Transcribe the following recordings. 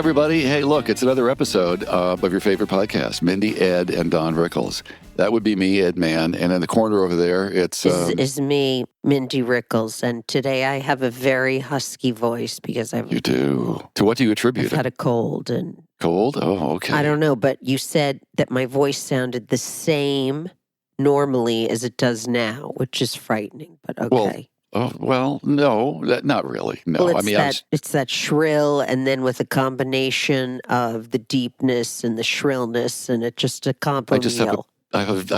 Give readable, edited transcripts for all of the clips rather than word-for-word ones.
everybody. Hey, look, it's another episode of your favorite podcast, Mindy, Ed, and Don Rickles. That would be me, Ed Man. And in the corner over there, it's... is me, Mindy Rickles. And today I have a very husky voice because I've... You do. To what do you attribute I've it? had a cold. And Cold? Oh, okay. I don't know, but you said that my voice sounded the same normally as it does now, which is frightening, but okay. No, not really. No, Well, it's that shrill, and then with a combination of the deepness and the shrillness, and it's just a combo meal. I have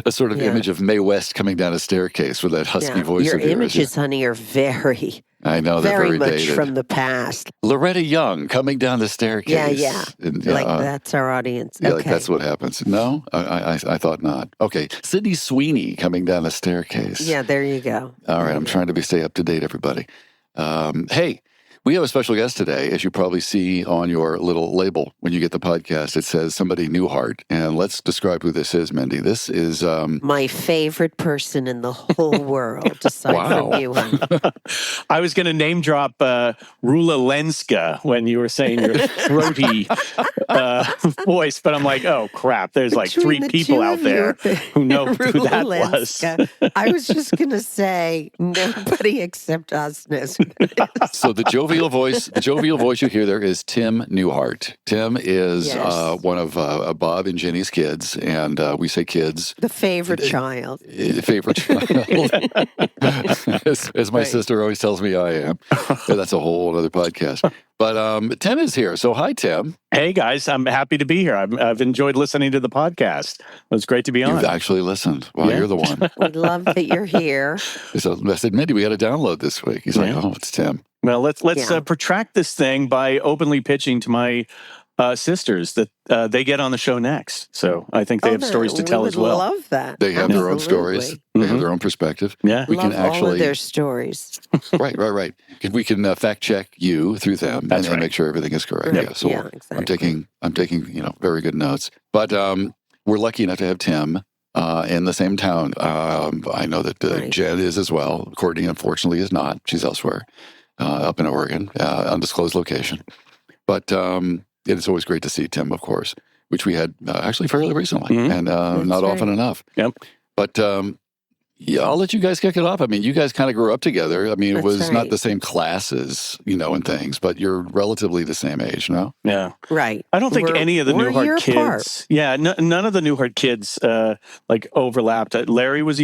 a sort of image of Mae West coming down a staircase with that husky voice Your of yours. images, honey, are very... I know, they're very much dated. From the past. Loretta Young coming down the staircase. Yeah. And, that's our audience. Yeah, okay. like that's what happens. No, I thought not. Okay, Sydney Sweeney coming down the staircase. Yeah, there you go. All right, I'm trying to stay up to date, everybody. Hey, we have a special guest today, as you probably see on your little label when you get the podcast. It says somebody Newhart, and let's describe who this is, Mindy. This is my favorite person in the whole world, aside from you. I was going to name drop Rula Lenska when you were saying your throaty voice, but I'm like, oh crap! There's like three people out there who know who that was. I was just going to say nobody except us knows who that is. So the jovial voice you hear there is Tim Newhart. Tim is one of Bob and Ginny's kids, and we say kids. The favorite child. Favorite child. as my sister always tells me I am. That's a whole other podcast. But Tim is here. So hi, Tim. Hey, guys. I'm happy to be here. I've enjoyed listening to the podcast. It was great to be on. You've actually listened. Well, you're the one. We love that you're here. So I said, Mindy, we got to download this week. He's like, oh, it's Tim. Well, let's protract this thing by openly pitching to my sisters that they get on the show next. So I think they have stories to tell as well. I love that. They have their own stories. They have their own perspective. Yeah, we can actually all of their stories. Right. We can fact check you through them and make sure everything is correct. Right. Yeah, so exactly. I'm taking very good notes. But we're lucky enough to have Tim in the same town. I know that Jen is as well. Courtney, unfortunately, is not. She's elsewhere, up in Oregon, undisclosed location. But it is always great to see Tim, of course, which we had actually fairly recently, and not often enough. Yep. But I'll let you guys kick it off. I mean, you guys kind of grew up together. I mean, it was not the same classes, and things, but you're relatively the same age, no? Yeah. Right. I don't think any of the Newhart kids. Apart. Yeah, none of the Newhart kids overlapped. Larry was a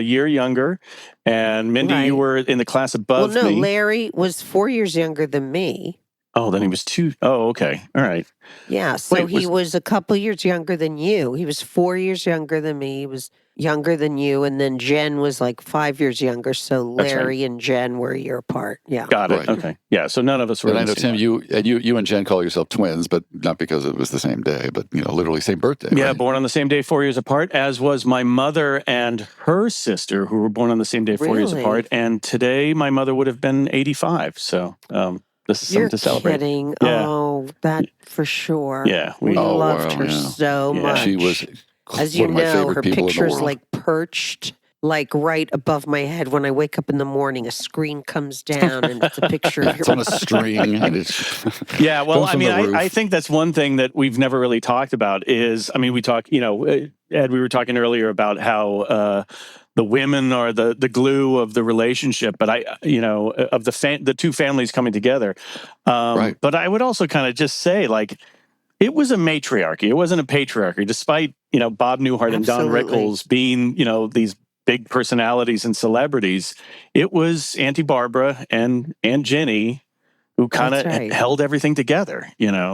year younger, and Mindy, you were in the class above me. Larry was 4 years younger than me. Oh, then he was 2. Oh, okay. All right. Yeah, so he was a couple years younger than you. He was 4 years younger than me. He was younger than you, and then Jen was like 5 years younger, so Larry and Jen were a year apart. Yeah. Got it. Right. Okay. Yeah, so none of us were. And I know, Tim, you and Jen call yourself twins, but not because it was the same day, but, literally same birthday. Yeah, right? Born on the same day, 4 years apart, as was my mother and her sister, who were born on the same day, 4 years apart. And today, my mother would have been 85, so... this is something to celebrate. You're kidding. Yeah. Oh, that for sure. Yeah. We loved her so much. She was as one of my favorite her people picture's in the world. Perched right above my head. When I wake up in the morning, a screen comes down and it's a picture of it's on a string. And it's yeah, well, I mean, I think that's one thing that we've never really talked about is, I mean, we talk, Ed, we were talking earlier about how the women are the glue of the relationship, but of the two families coming together. But I would also kind of just say, it was a matriarchy. It wasn't a patriarchy, despite, Bob Newhart and Don Rickles being, these big personalities and celebrities. It was Auntie Barbara and Aunt Ginny who kind of held everything together,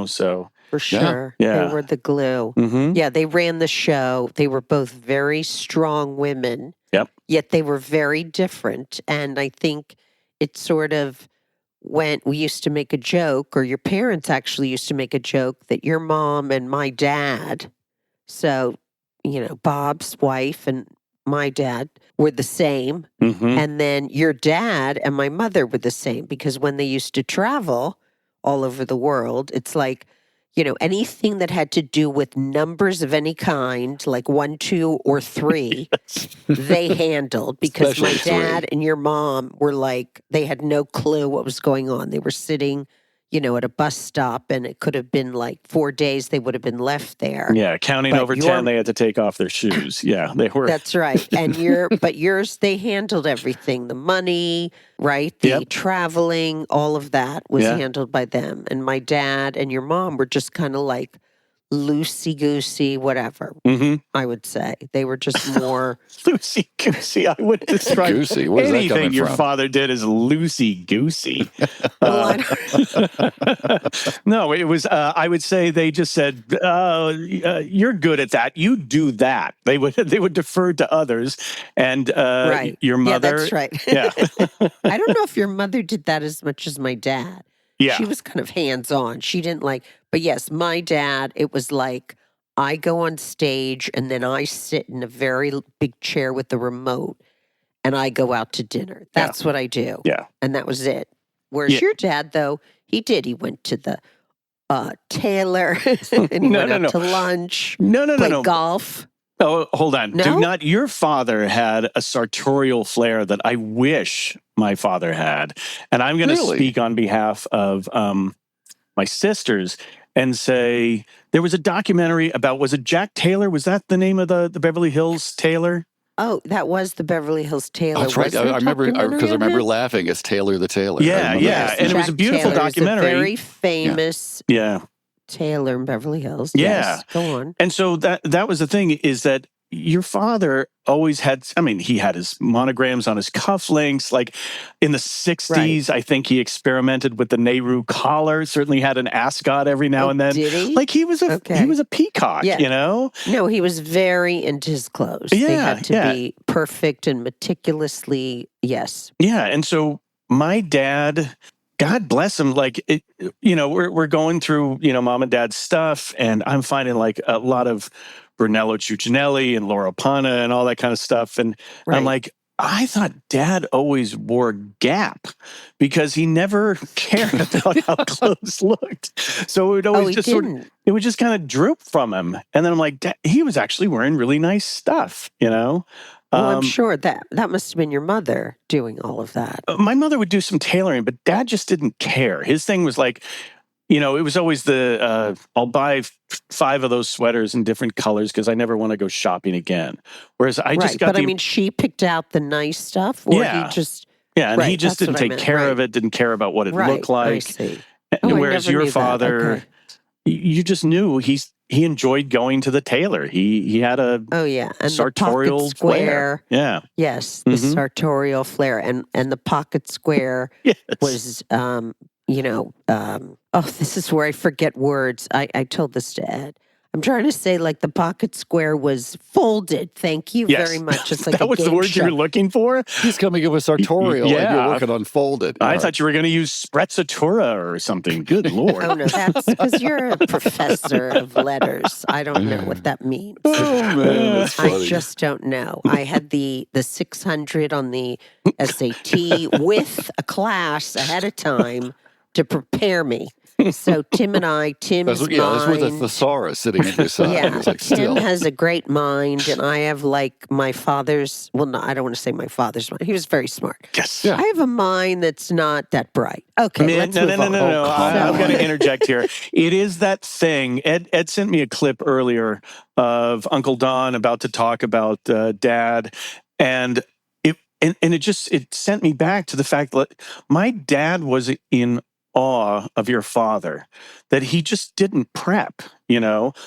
so. For sure. Yeah. They were the glue. Mm-hmm. Yeah, they ran the show. They were both very strong women. Yep. Yet they were very different. And I think it sort of we used to make a joke, or your parents actually used to make a joke, that your mom and my dad, so, Bob's wife and my dad were the same. Mm-hmm. And then your dad and my mother were the same, because when they used to travel all over the world, it's like, anything that had to do with numbers of any kind, like 1, 2, or 3, they handled, because Especially my dad 3. and your mom were like, they had no clue what was going on. They were sitting, at a bus stop, and it could have been like 4 days they would have been left there. Yeah, counting over 10, they had to take off their shoes. Yeah, they were. That's right. And yours, they handled everything. The money, right? The traveling, all of that was handled by them. And my dad and your mom were just kind of like loosey-goosey, whatever, I would say. They were just more... Loosey-goosey. I would describe Goosey. Where's that anything coming your from? father did as loosey-goosey. No, it was, I would say they just said, you're good at that. You do that. They would defer to others. And your mother... Yeah, that's right. Yeah. I don't know if your mother did that as much as my dad. Yeah. She was kind of hands-on. She didn't but yes, my dad, it was like, I go on stage and then I sit in a very big chair with the remote and I go out to dinner. That's what I do. Yeah. And that was it. Whereas your dad, though, he went to the tailor and he went out to lunch. Played golf. Oh, hold on. No? Your father had a sartorial flair that I wish my father had. And I'm going to speak on behalf of my sisters and say there was a documentary about, was it Jack Taylor? Was that the name of the Beverly Hills Taylor? Oh, that was the Beverly Hills Taylor. That's right. I remember because I remember laughing. It's Taylor the Tailor. Yeah, yeah. And it was a beautiful documentary. A very famous Taylor in Beverly Hills. Yeah. Yes, go on. And so that was the thing, is that your father always had, he had his monograms on his cufflinks. Like in the 60s, I think he experimented with the Nehru collar, certainly had an ascot every now and then. Did he? Like he was a peacock, No, he was very into his clothes. Yeah, they had to be perfect and meticulously, yes. Yeah, and so my dad... God bless him. We're going through, mom and dad's stuff, and I'm finding like a lot of Brunello Cucinelli and Laura Pana and all that kind of stuff. And I'm like, I thought Dad always wore Gap because he never cared about how clothes looked. So it would always it would just kind of droop from him. And then I'm like, Dad, he was actually wearing really nice stuff, Well, I'm sure that must have been your mother doing all of that. My mother would do some tailoring, but Dad just didn't care. His thing was like, it was always I'll buy 5 of those sweaters in different colors because I never want to go shopping again. Whereas I just got she picked out the nice stuff, or he just... Yeah, and he just didn't take care of it, didn't care about what it looked like. I see. Whereas your father, you just knew he enjoyed going to the tailor. He had a and sartorial the flair. Yeah. Yes, the sartorial flair. And the pocket square was... this is where I forget words. I told this to Ed. I'm trying to say like the pocket square was folded. Thank you very much. It's like that was the word you were looking for? He's coming in with sartorial. Yeah. Like you're working on folded. I thought you were going to use sprezzatura or something. Good Lord. Oh, no, that's because you're a professor of letters. I don't know what that means. Oh, man, that's funny. I just don't know. I had the 600 on the SAT with a class ahead of time to prepare me. So Tim's that's with a thesaurus sitting at your side. Yeah, it's like, Tim has a great mind, and I have like my father's. Well, no, I don't want to say my father's mind. He was very smart. Yes, I have a mind that's not that bright. Okay, let's move on. No. I'm going to interject here. It is that thing. Ed sent me a clip earlier of Uncle Don about to talk about Dad, and it sent me back to the fact that my dad was in awe of your father, that he just didn't prep,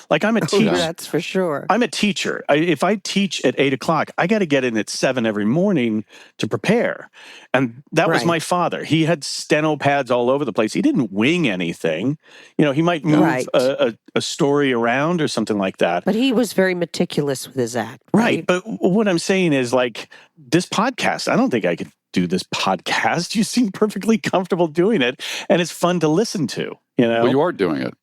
like I'm a teacher. That's for sure. I'm a teacher. If I teach at 8:00, I got to get in at 7 every morning to prepare. And that was my father. He had steno pads all over the place. He didn't wing anything. He might move a story around or something like that. But he was very meticulous with his act. Right. But what I'm saying is like this podcast, I don't think I could do this podcast. You seem perfectly comfortable doing it, and it's fun to listen to. Well, you are doing it.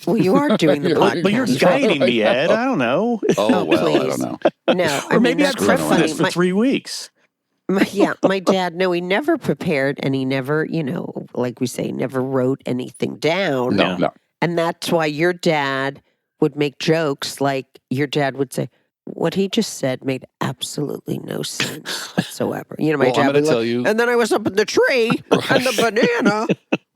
Well, you are doing the podcast. But you're guiding me, Ed. I don't know. Oh, well, I don't know. No, or maybe I'd prep for this for 3 weeks. My dad, no, he never prepared, and he never, like we say, never wrote anything down. No. And that's why your dad would make jokes like your dad would say, what he just said made absolutely no sense whatsoever. My dad I'm going to tell you. And then I was up in the tree and the banana.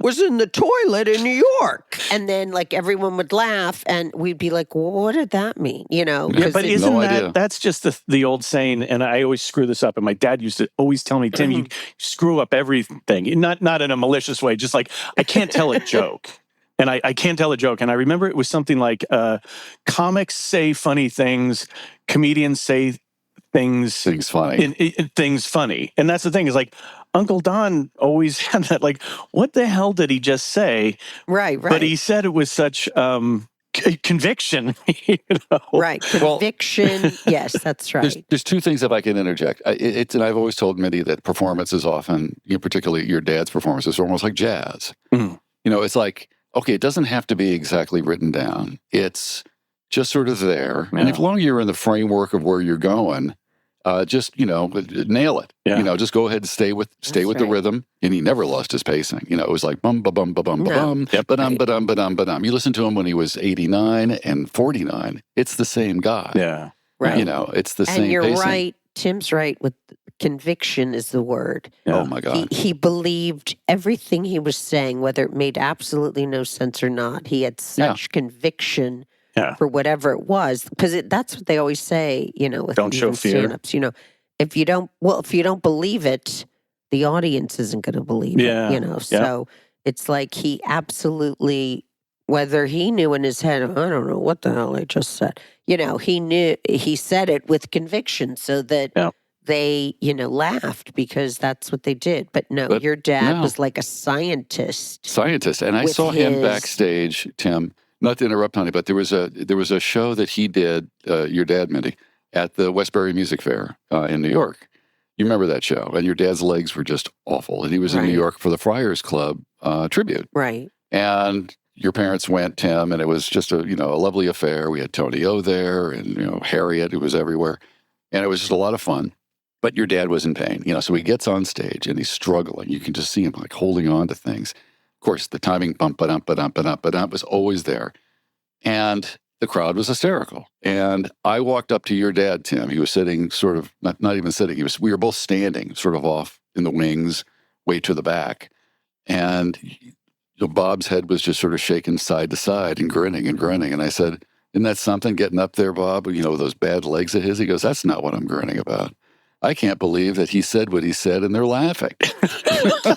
was in the toilet in New York. And then like everyone would laugh and we'd be like, well, what did that mean? You know? Yeah, but isn't no idea. That's just the old saying, and I always screw this up. And my dad used to always tell me, Tim, you screw up everything. Not in a malicious way, just like, I can't tell a joke. And I can't tell a joke. And I remember it was something like comics say funny things, comedians say things funny. Things funny. And that's the thing is like Uncle Don always had that like, what the hell did he just say? Right. But he said it with such conviction. You know? Right. Conviction. Yes, that's right. There's two things if I can interject. And I've always told Mindy that performance is often, particularly your dad's performances, are almost like jazz. Mm-hmm. You know, it's like, okay, it doesn't have to be exactly written down. It's just sort of there. Yeah. And as long as you're in the framework of where you're going, just, nail it. Yeah. Just go ahead and stay with the rhythm. And he never lost his pacing. It was like bum, ba bum, ba bum, ba bum, ba-dum, ba-dum, ba-dum, ba-dum. You listen to him when he was 89 and 49. It's the same guy. Yeah. Right. It's the same And you're pacing. right. Tim's right with conviction is the word. Yeah. Oh my God. He believed everything he was saying, whether it made absolutely no sense or not. He had such conviction for whatever it was. Because that's what they always say, with don't show fear. Stand-ups, if you don't believe it, the audience isn't going to believe it, So it's like he absolutely, whether he knew in his head, I don't know what the hell I just said. He knew, he said it with conviction so that they, laughed because that's what they did. But your dad was like a scientist. And I saw him backstage, Tim, not to interrupt, honey, but there was a show that he did, your dad, Mindy, at the Westbury Music Fair in New York. You remember that show? And your dad's legs were just awful. And he was in New York for the Friars Club tribute. Right. And your parents went, Tim, and it was just a lovely affair. We had Tony O there and, Harriet, who was everywhere. And it was just a lot of fun. But your dad was in pain, so he gets on stage and he's struggling. You can just see him like holding on to things. Of course, the timing bump, ba-dump, ba-dump, ba-dump, ba-dump was always there. And the crowd was hysterical. And I walked up to your dad, Tim. He was sitting sort of, not even sitting. We were both standing sort of off in the wings, way to the back. And Bob's head was just sort of shaking side to side and grinning. And I said, isn't that something getting up there, Bob? Those bad legs of his? He goes, that's not what I'm grinning about. I can't believe that he said what he said and they're laughing.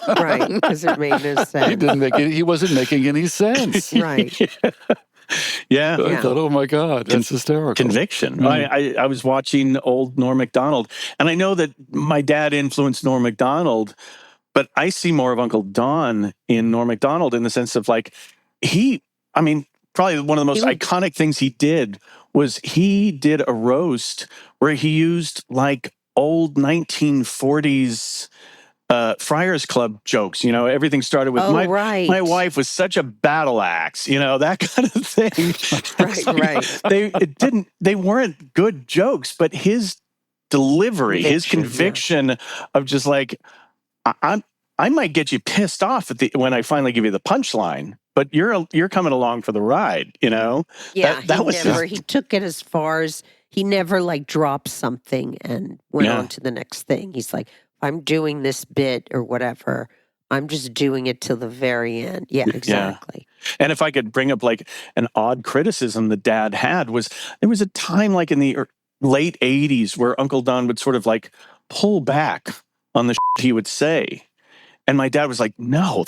Right, because it made no sense. He wasn't making any sense. Right. Yeah. I thought, oh my God, that's hysterical. Conviction. Mm-hmm. I was watching old Norm Macdonald, and I know that my dad influenced Norm Macdonald, but I see more of Uncle Don in Norm Macdonald in the sense of like, probably one of the most iconic things he did was he did a roast where he used like old 1940s Friars Club jokes. Everything started with my wife was such a battle axe, that kind of thing. Right. They weren't good jokes, but his delivery, his conviction of just like, I might get you pissed off when I finally give you the punchline, but you're coming along for the ride, Yeah, he took it as far as he never like dropped something and went on to the next thing. He's like, I'm doing this bit or whatever. I'm just doing it till the very end. Yeah, exactly. Yeah. And if I could bring up like an odd criticism the dad had was there was a time like in the late 80s where Uncle Don would sort of like pull back on the shit he would say. And my dad was like, no,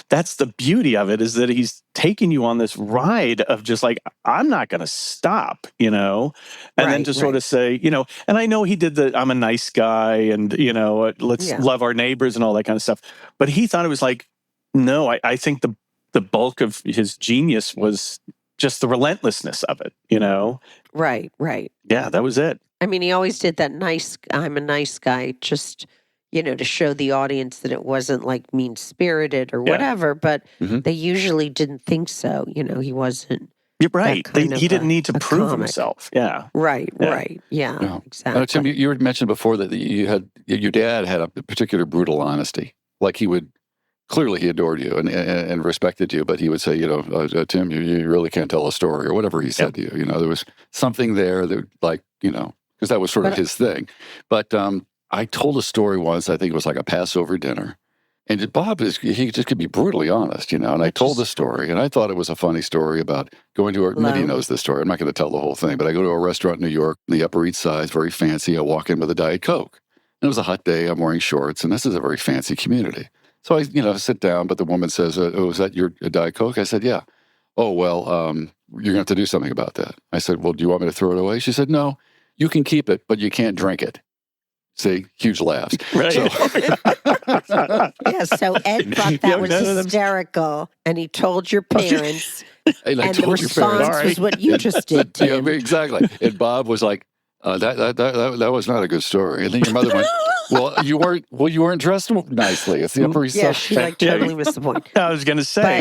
that's the beauty of it is that he's taking you on this ride of just like, I'm not going to stop, and then to sort of say, and I know he did I'm a nice guy and, let's love our neighbors and all that kind of stuff. But he thought it was like, no, I think the bulk of his genius was just the relentlessness of it, Right. Yeah, that was it. I mean, he always did that I'm a nice guy, just to show the audience that it wasn't like mean-spirited or whatever, but they usually didn't think so. He wasn't. You're right. He didn't need to prove himself. Yeah. Right. Yeah, exactly. Tim, you had mentioned before that your dad had a particular brutal honesty. Like he adored you and respected you, but he would say, Tim, you really can't tell a story or whatever he said to you. There was something there that like, because that was sort of his thing. But I told a story once, I think it was like a Passover dinner, And Bob he just could be brutally honest, And I told the story, and I thought it was a funny story about going to Mindy knows this story. I'm not going to tell the whole thing, but I go to a restaurant in New York, the Upper East Side, very fancy. I walk in with a Diet Coke. And it was a hot day. I'm wearing shorts, and this is a very fancy community. So I, sit down, but the woman says, "Oh, is that your Diet Coke?" I said, "Yeah." "Oh, well, you're going to have to do something about that." I said, "Well, do you want me to throw it away?" She said, "No, you can keep it, but you can't drink it." See, huge laughs. Right. So Ed thought that was hysterical, and he told your parents, and the response was what you just did, Tim. Yeah, exactly. And Bob was like, that was not a good story. And then your mother went, well, you weren't dressed nicely. It's the Upper East Side. Yeah, she totally missed the point. I was going to say,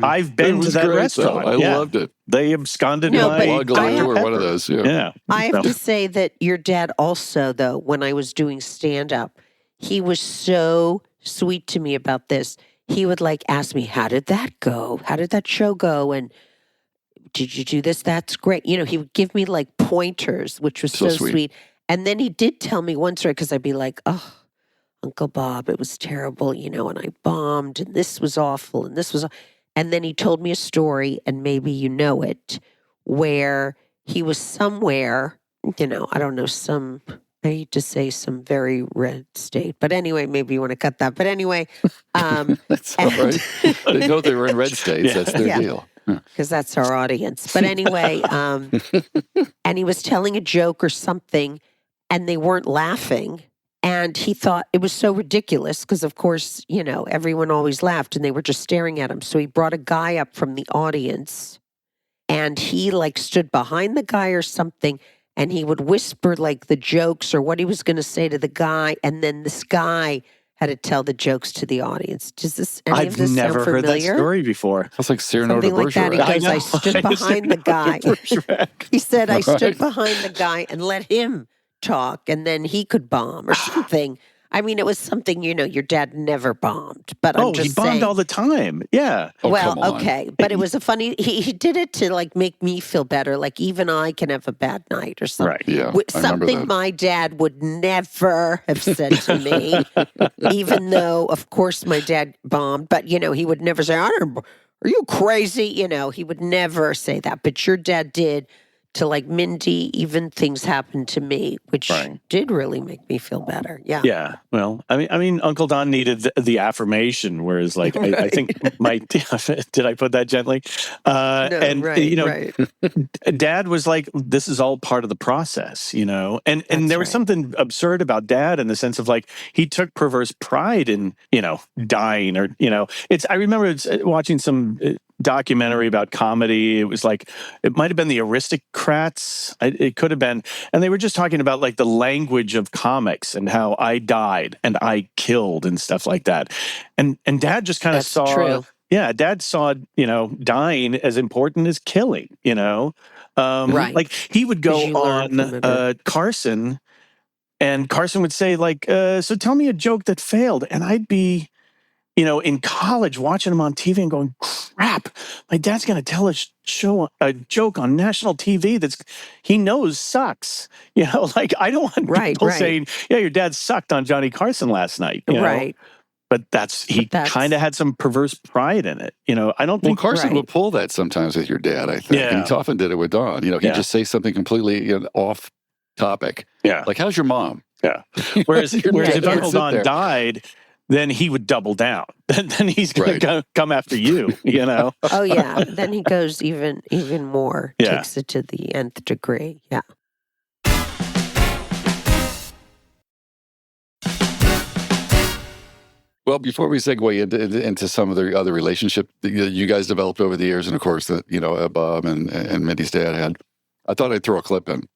I've been to that restaurant. I loved it. They absconded my or one of those. Yeah. I have to say that your dad also, though, when I was doing stand-up, he was so sweet to me about this. He would ask me, how did that go? How did that show go? And did you do this? That's great. He would give me pointers, which was so sweet. And then he did tell me one story, because I'd be like, oh, Uncle Bob, it was terrible, and I bombed, and this was awful, and this was... And then he told me a story, and maybe you know it, where he was somewhere, I don't know, I hate to say some very red state. But anyway, maybe you want to cut that. But anyway. That's all right. They know they were in red states. That's their deal. Because that's our audience. But anyway, and he was telling a joke or something, and they weren't laughing. And he thought it was so ridiculous because, of course, everyone always laughed and they were just staring at him. So he brought a guy up from the audience and he stood behind the guy or something, and he would whisper the jokes or what he was going to say to the guy. And then this guy had to tell the jokes to the audience. Does any of this sound familiar? I've never heard that story before. That's like Cyrano de Something Bergerac. like that. He goes, I stood behind the guy. He said, I stood behind the guy and let him talk, and then he could bomb or something. I mean, it was something, your dad never bombed, but I'm just he bombed saying, all the time. Yeah. Well, okay. But it was a funny, he did it to make me feel better. Even I can have a bad night or something. Right. Yeah. Something my dad would never have said to me, even though, of course, my dad bombed, but, he would never say, are you crazy? He would never say that. But your dad did. To Mindy, even things happened to me, which did really make me feel better. Yeah. Yeah. Well, I mean, Uncle Don needed the affirmation, whereas I think did I put that gently? Dad was like, this is all part of the process, and there was something absurd about Dad in the sense of he took perverse pride in, dying or, I remember watching some documentary about comedy. It was it might have been the Aristocrats. It could have been. And they were just talking about the language of comics and how I died and I killed and stuff like that. And Dad just kind of saw, true. Yeah, Dad saw, dying as important as killing, Right. He would go on Carson, and Carson would say so tell me a joke that failed. And I'd be, in college, watching him on TV and going, crap, my dad's going to tell a joke on national TV he knows sucks. I don't want people saying, yeah, your dad sucked on Johnny Carson last night. Right. But he kind of had some perverse pride in it. I don't think Carson would pull that sometimes with your dad, I think. Yeah. And he often did it with Don. He'd just say something completely off topic. Yeah. How's your mom? Yeah. Whereas if Uncle Don died, then he would double down. Then he's going to come after you, Oh, yeah. Then he goes even more, takes it to the nth degree. Yeah. Well, before we segue into some of the other relationship that you guys developed over the years, and of course that, Bob and Mindy's dad had, I thought I'd throw a clip in.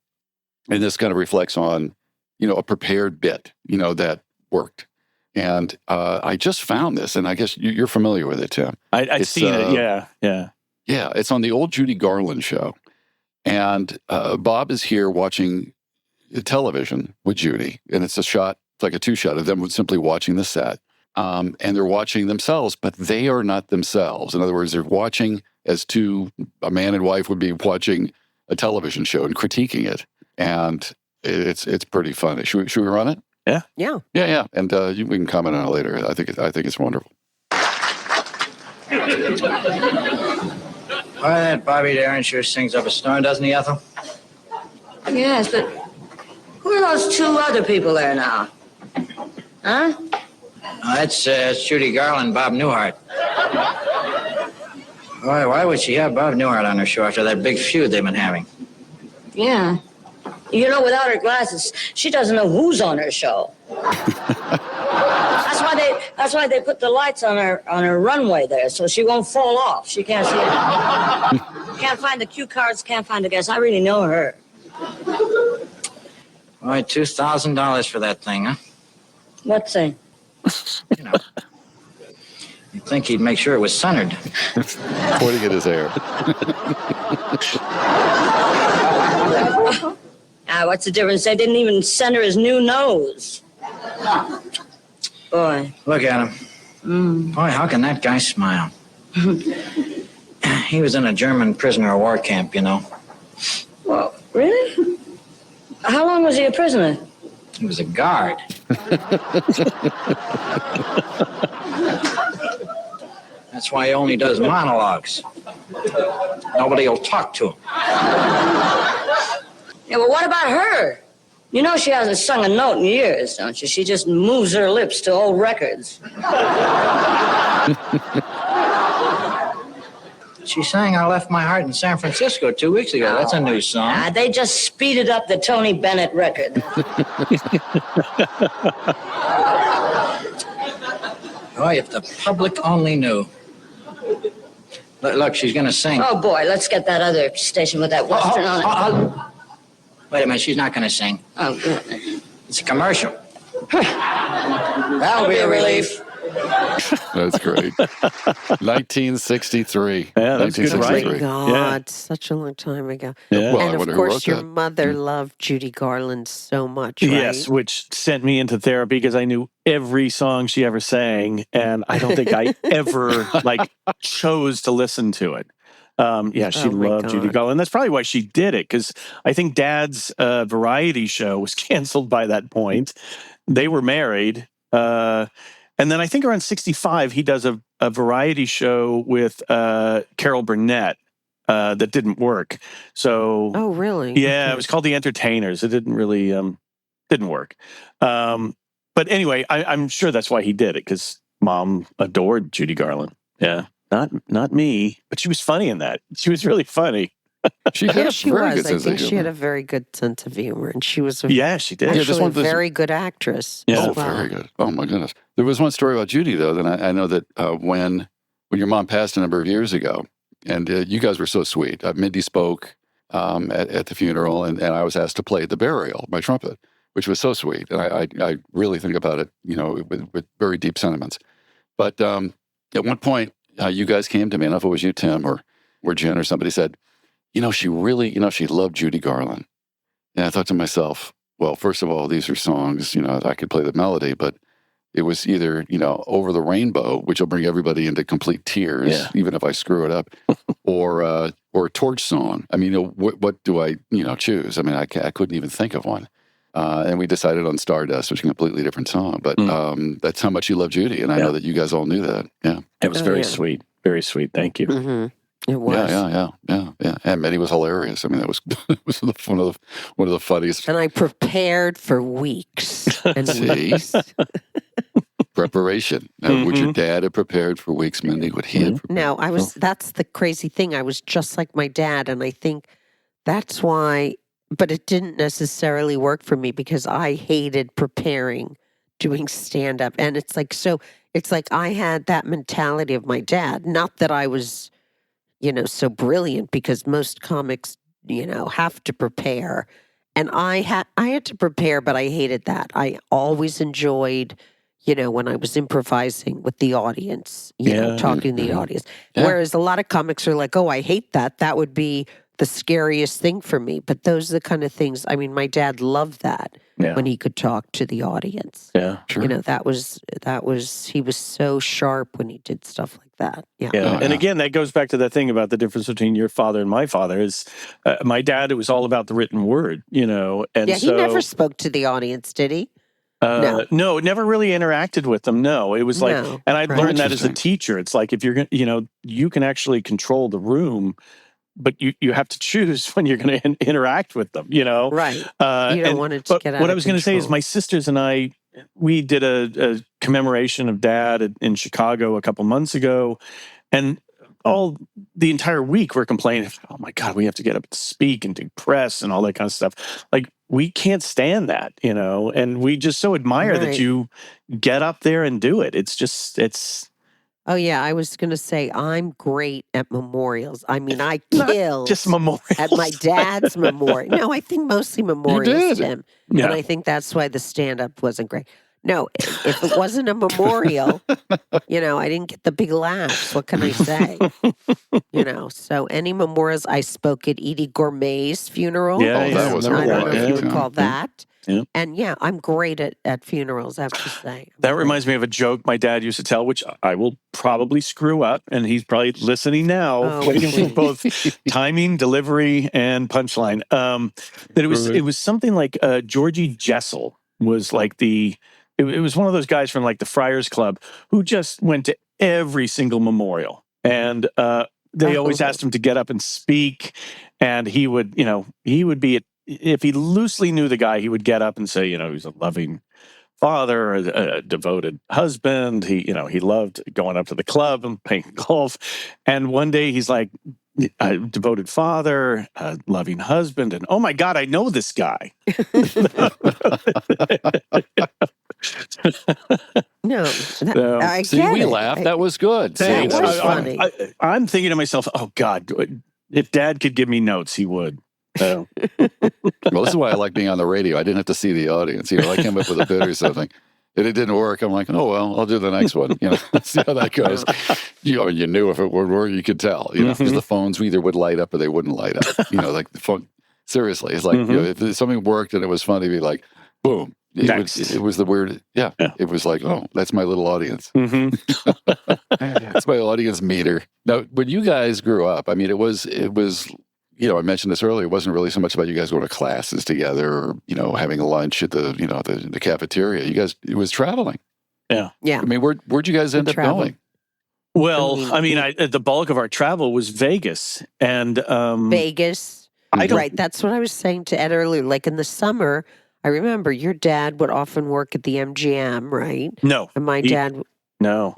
And this kind of reflects on, a prepared bit, that worked. And I just found this, and I guess you're familiar with it, Tim. I've seen it, yeah. Yeah, it's on the old Judy Garland show. And Bob is here watching television with Judy, and it's like a two-shot of them simply watching the set. And they're watching themselves, but they are not themselves. In other words, they're watching as a man and wife would be watching a television show and critiquing it. And it's pretty funny. Should we run it? Yeah. Yeah. And we can comment on it later. I think it's wonderful. Why, that Bobby Darin sure sings up a storm, doesn't he, Ethel? Yes, but who are those two other people there now? Huh? That's Judy Garland and Bob Newhart. Why would she have Bob Newhart on her show after that big feud they've been having? Yeah. You know, without her glasses, she doesn't know who's on her show. That's why they put the lights on her runway there, so she won't fall off. She can't see it. Can't find the cue cards, can't find the guests. I really know her. Boy, $2,000 for that thing, huh? What thing? You know. You'd think he'd make sure it was centered. Pointing at his hair. What's the difference? They didn't even center his new nose. Boy. Look at him. Boy, how can that guy smile? He was in a German prisoner of war camp, you know. Well, really? How long was he a prisoner? He was a guard. That's why he only does monologues. Nobody will talk to him. Yeah, well, what about her? You know she hasn't sung a note in years, don't you? She just moves her lips to old records. She sang I Left My Heart in San Francisco 2 weeks ago. That's a new song. They just speeded up the Tony Bennett record. Boy, if the public only knew. Look, she's going to sing. Oh, boy, let's get that other station with that Western on it. Wait a minute, she's not going to sing. Oh, good. It's a commercial. That'll be a relief. That's great. 1963. Yeah, that's good Oh, my writing. God, such a long time ago. Yeah. Well, I And of wonder who course, wrote your that. mother loved Judy Garland so much, right? Yes, which sent me into therapy because I knew every song she ever sang, and I don't think I ever chose to listen to it. She Oh, my loved Judy God. Garland. That's probably why she did it, because I think Dad's variety show was canceled by that point. They were married. And then I think around 65, he does a variety show with Carol Burnett that didn't work. So, Oh, really? yeah, Okay. it was called The Entertainers. It didn't really didn't work. But anyway, I'm sure that's why he did it, because Mom adored Judy Garland. Yeah, not me, but she was funny in that. She was really funny. She had Yeah, a she very was. good I sense of think she had humor. a very good sense of humor, and she was Yeah, she did. Yeah, actually just a one of those- very good actress. Yeah. as Oh, well. very good. Oh, my goodness. There was one story about Judy, though, that I know that when your mom passed a number of years ago, and you guys were so sweet. Mindy spoke at the funeral, and I was asked to play the burial, my trumpet, which was so sweet. And I really think about it, with very deep sentiments. But at one point, you guys came to me, I don't know if it was you, Tim, or Jen, or somebody said, she really, she loved Judy Garland. And I thought to myself, well, first of all, these are songs, I could play the melody, but it was either, Over the Rainbow, which will bring everybody into complete tears, even if I screw it up, or Torch Song. I mean, what do I, choose? I mean, I couldn't even think of one. And we decided on Stardust, which is a completely different song. But that's how much you love Judy. And I know that you guys all knew that. Yeah. It was very sweet. Very sweet. Thank you. Mm-hmm. It was. Yeah. And Minnie was hilarious. I mean, that was one of the funniest. And I prepared for weeks and See? weeks. Preparation. Now, would your dad have prepared for weeks, Mindy? Would he have prepared? No, that's the crazy thing. I was just like my dad. And I think that's why, but it didn't necessarily work for me because I hated preparing, doing stand up. And it's like I had that mentality of my dad. Not that I was, so brilliant, because most comics, have to prepare. And I had to prepare, but I hated that. I always enjoyed, when I was improvising with the audience, talking to the audience. Yeah. Whereas a lot of comics are like, oh, I hate that. That would be the scariest thing for me. But those are the kind of things, I mean, my dad loved that when he could talk to the audience. Yeah. Sure. He was so sharp when he did stuff like that. Yeah. Yeah. And again, that goes back to that thing about the difference between your father and my father is my dad, it was all about the written word, and he never spoke to the audience, did he? No, never really interacted with them. No, it was like, and I learned that as a teacher. It's like if you're going to, you can actually control the room, but you have to choose when you're going to interact with them, Right. You don't want it to get out of what I was going to say is my sisters and I, we did a commemoration of Dad in Chicago a couple months ago, and the entire week we're complaining, oh my God, we have to get up and speak and do press and all that kind of stuff. Like, we can't stand that, and we just so admire that you get up there and do it. It's. Oh, yeah. I was going to say, I'm great at memorials. I mean, I killed just memorials. At my dad's memorial. No, I think mostly memorials, Tim. Yeah. And I think that's why the stand-up wasn't great. No, if it wasn't a memorial, I didn't get the big laughs. What can I say? So any memorials, I spoke at Edie Gourmet's funeral. Yeah, that was I don't know if you would call that. Yeah. And I'm great at funerals, I have to say. That reminds me of a joke my dad used to tell, which I will probably screw up, and he's probably listening now, waiting for both timing, delivery, and punchline. That it was something like Georgie Jessel was like it was one of those guys from like the Friars Club who just went to every single memorial, and they always asked him to get up and speak, and he would be if he loosely knew the guy, he would get up and say, he's a loving father, a devoted husband. He loved going up to the club and playing golf. And one day he's like, a devoted father, a loving husband, and oh my God, I know this guy. No, we laughed. That was good. That was funny. I'm thinking to myself, oh God, if Dad could give me notes, he would. Well, this is why I like being on the radio. I didn't have to see the audience. I came up with a bit or something. If it didn't work, I'm like, oh, well, I'll do the next one. See how that goes. You knew if it would work, you could tell, because the phones either would light up or they wouldn't light up. Like the phone. Seriously, it's like, if something worked and it was funny, it'd be like, boom. It was the weird, it was like, oh, that's my little audience. That's my audience meter. Now, when you guys grew up, I mean, it was, I mentioned this earlier, it wasn't really so much about you guys going to classes together or, having lunch at the cafeteria. You guys, it was traveling. Yeah. Yeah. I mean, where'd you guys end up going? Well, the bulk of our travel was Vegas. And Vegas. Right. That's what I was saying to Ed earlier. Like in the summer, I remember your dad would often work at the MGM, right? No. And my dad... No.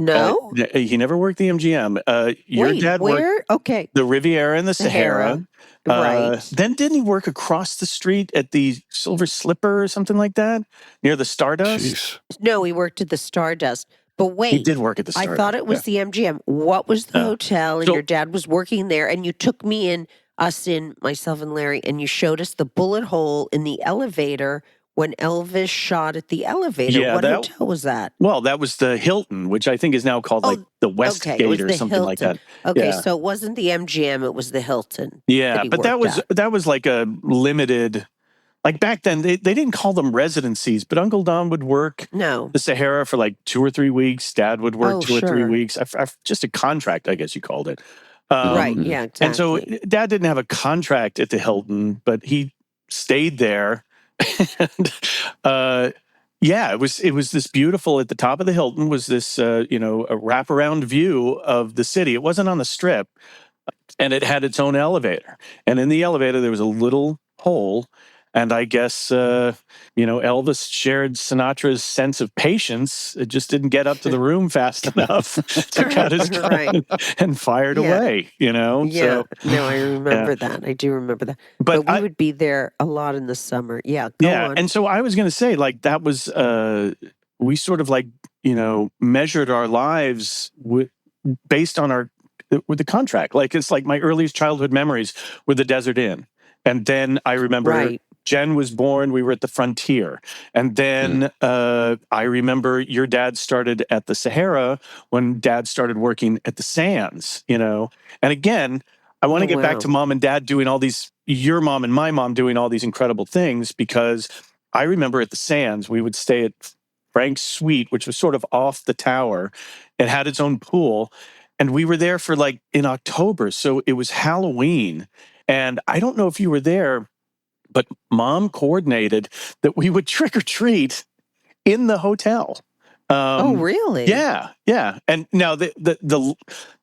He never worked the MGM. Your dad worked the Riviera and the Sahara. Right. Then didn't he work across the street at the Silver Slipper or something like that? Near the Stardust? Jeez. No, he worked at the Stardust. But wait. He did work at the Stardust. I thought it was the MGM. What was the hotel? And your dad was working there, and you took me in, myself and Larry, and you showed us the bullet hole in the elevator when Elvis shot at the elevator. Yeah, what hotel was that? Well, that was the Hilton, which I think is now called like the Westgate or something Hilton. Like that. Okay, so it wasn't the MGM, it was the Hilton. Yeah, but that was like a limited, like back then they didn't call them residencies, but Uncle Don would work the Sahara for like 2 or 3 weeks. Dad would work 2 or 3 weeks. Just a contract, I guess you called it. Right, yeah, exactly. And so Dad didn't have a contract at the Hilton, but he stayed there. And it was this beautiful, at the top of the Hilton was this a wraparound view of the city. It wasn't on the Strip, and it had its own elevator. And in the elevator there was a little hole, and I guess Elvis shared Sinatra's sense of patience. It just didn't get up to the room fast enough to cut his gun and fired away. Yeah, so, no, I remember that. I do remember that. But we would be there a lot in the summer. Yeah, go on. And so I was going to say, like, that was we sort of like measured our lives based on with the contract. Like, it's like my earliest childhood memories were the Desert Inn, and then I remember. Jen was born, we were at the Frontier. And then I remember your dad started at the Sahara when Dad started working at the Sands, And again, I want to get back to Mom and Dad doing all these, your mom and my mom doing all these incredible things, because I remember at the Sands, we would stay at Frank's Suite, which was sort of off the tower. It had its own pool. And we were there for like in October. So it was Halloween. And I don't know if you were there, but Mom coordinated that we would trick or treat in the hotel. Oh, really? Yeah. And now the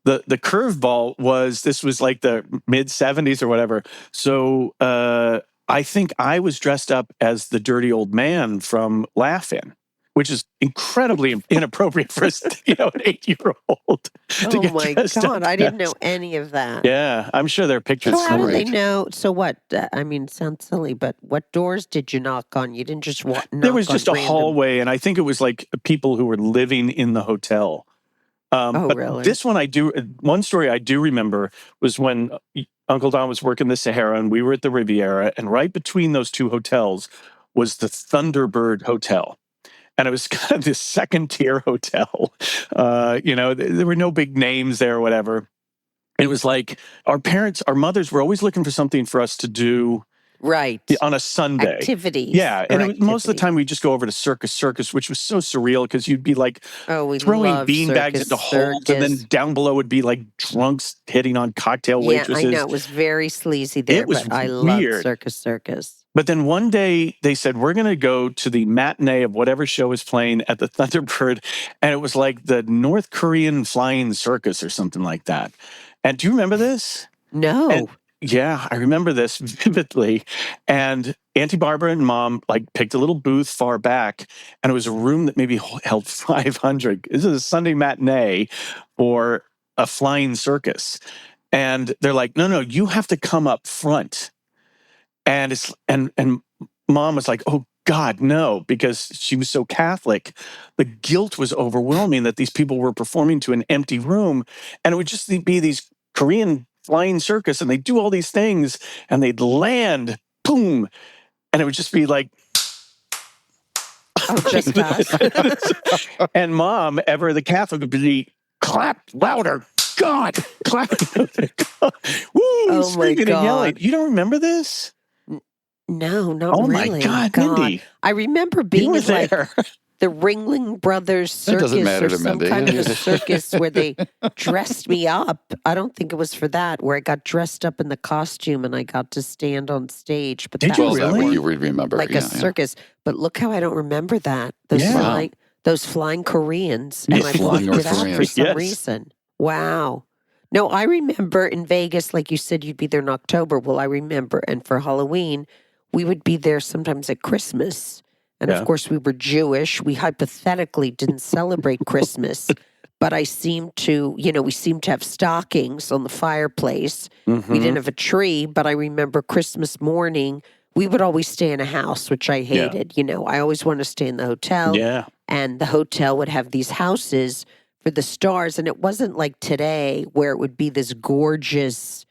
curveball was, this was like the mid 70s or whatever. So I think I was dressed up as the dirty old man from Laugh-In, which is incredibly inappropriate for an 8-year-old. Oh my God, I didn't know any of that. Yeah, I'm sure there are pictures. So how do they know? So what? I mean, it sounds silly, but what doors did you knock on? You didn't just knock on There was just a random... hallway, and I think it was like people who were living in the hotel. But really? This one one story I do remember was when Uncle Don was working the Sahara and we were at the Riviera, and right between those two hotels was the Thunderbird Hotel. And it was kind of this second-tier hotel. There were no big names there or whatever. It was like our mothers were always looking for something for us to do. Right. On a Sunday. Activities. Yeah. And most of the time we'd just go over to Circus, which was so surreal because you'd be like throwing beanbags into holes, and then down below would be like drunks hitting on cocktail waitresses. Yeah, I know. It was very sleazy there, but I loved Circus. But then one day they said, we're going to go to the matinee of whatever show was playing at the Thunderbird. And it was like the North Korean flying circus or something like that. And do you remember this? No. Yeah, I remember this vividly. And Auntie Barbara and Mom picked a little booth far back, and it was a room that maybe held 500. This is a Sunday matinee for a flying circus. And they're like, no, you have to come up front. And Mom was like, oh God, no, because she was so Catholic. The guilt was overwhelming that these people were performing to an empty room, and it would just be these Korean flying circus, and they'd do all these things, and they'd land, boom, and it would just be like, just that. And Mom, ever the Catholic, would be clap louder, God, clap, woo, screaming and yelling. You don't remember this? No, not really. Oh my God, Mindy. I remember being there. The Ringling Brothers Circus or some kind of a circus where they dressed me up. I don't think it was for that, where I got dressed up in the costume and I got to stand on stage. But Did you really? You remember. Like a circus. But look how I don't remember that. Those flying Koreans. And I blocked it out for some reason. Wow. No, I remember in Vegas, like you said, you'd be there in October. Well, I remember. And for Halloween, we would be there sometimes at Christmas. And of course, we were Jewish. We hypothetically didn't celebrate Christmas, but we seemed to have stockings on the fireplace. Mm-hmm. We didn't have a tree, but I remember Christmas morning, we would always stay in a house, which I hated. I always wanted to stay in the hotel. Yeah. And the hotel would have these houses for the stars. And it wasn't like today where it would be this gorgeous,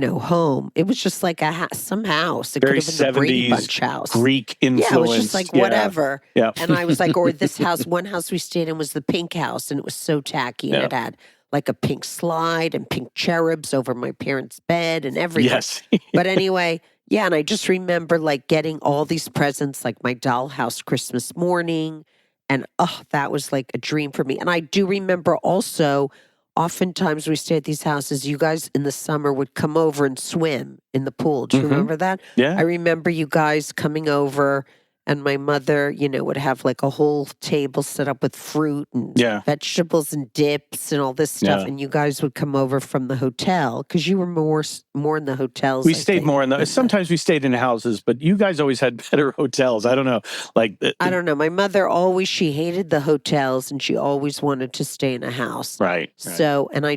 home. It was just like some house. It Very could have been the Brady 70s Bunch house. Greek influence. Yeah, it was just like whatever. Yeah. And I was like, or this house, one house we stayed in was the pink house, and it was so tacky. And it had like a pink slide and pink cherubs over my parents' bed and everything. Yes. But anyway, and I just remember getting all these presents, like my dollhouse Christmas morning. And that was like a dream for me. And I do remember also, oftentimes we stay at these houses, you guys in the summer would come over and swim in the pool. Do you remember that? Yeah. I remember you guys coming over, and my mother, would have like a whole table set up with fruit and vegetables and dips and all this stuff. Yeah. And you guys would come over from the hotel because you were more in the hotels. We stayed more in the. Sometimes we stayed in houses, but you guys always had better hotels. I don't know. I don't know. My mother she hated the hotels, and she always wanted to stay in a house. Right. So, and I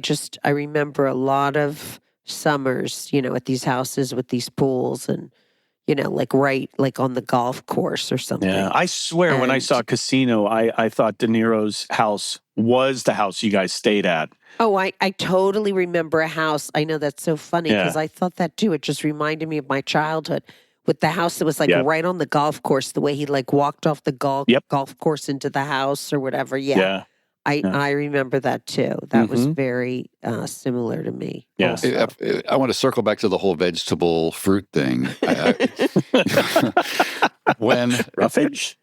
remember a lot of summers, at these houses with these pools and, like on the golf course or something. Yeah, I swear when I saw Casino, I thought De Niro's house was the house you guys stayed at. Oh, I totally remember a house. I know, that's so funny because I thought that too. It just reminded me of my childhood with the house that was right on the golf course, the way he walked off the golf course into the house or whatever. Yeah. I remember that too. That was very similar to me. Yeah. I want to circle back to the whole vegetable fruit thing. When